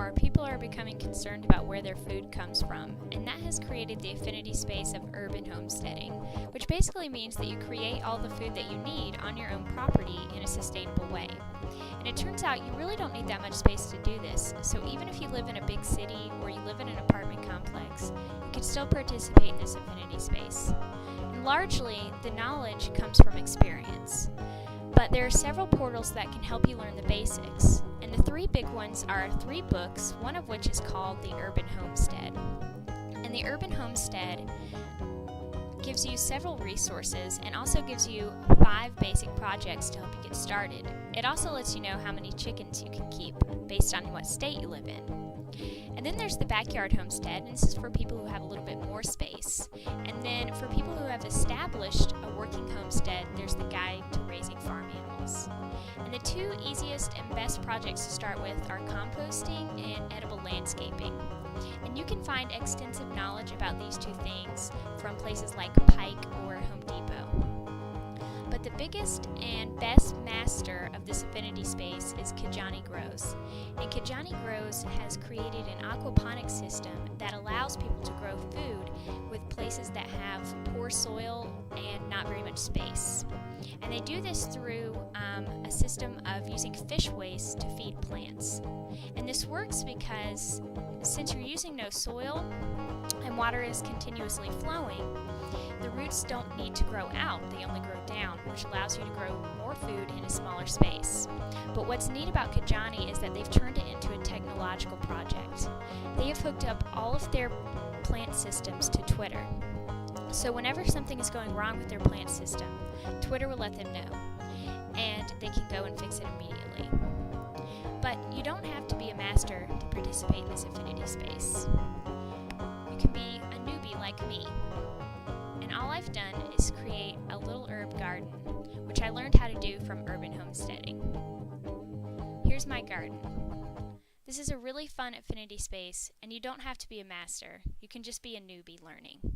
more, people are becoming concerned about where their food comes from, and that has created the affinity space of urban homesteading, which basically means that you create all the food that you need on your own property in a sustainable way. And it turns out you really don't need that much space to do this, so even if you live in a big city or you live in an apartment complex, you can still participate in this affinity space. And largely, the knowledge comes from experience. But there are several portals that can help you learn the basics. And the three big ones are 3 books, one of which is called The Urban Homestead. And The Urban Homestead gives you several resources and also gives you 5 basic projects to help you get started. It also lets you know how many chickens you can keep based on what state you live in. And then there's the Backyard Homestead, and this is for people who have a little bit more space. And then for people who have established a working homestead, there's the Guide to Raising Farm Animals. And the 2 easiest and best projects to start with are composting and edible landscaping. And you can find extensive knowledge about these 2 things from places like Pike or Home Depot. But the biggest and best master of this affinity space is Kajani Grows. And Kajani Grows has created an aquaponics system that allows people to grow food with places that have poor soil and not very much space. And they do this through a system of using fish waste to feed plants. And this works because since you're using no soil and water is continuously flowing, the roots don't need to grow out, they only grow down, which allows you to grow more food in a smaller space. But what's neat about Kajani is that they've turned it into a technological project. They have hooked up all of their plant systems to Twitter. So whenever something is going wrong with their plant system, Twitter will let them know, and they can go and fix it immediately. But you don't have to be a master to participate in this affinity space. You can be a newbie like me. And all I've done is create a little herb garden, which I learned how to do from urban homesteading. Here's my garden. This is a really fun affinity space, and you don't have to be a master. You can just be a newbie learning.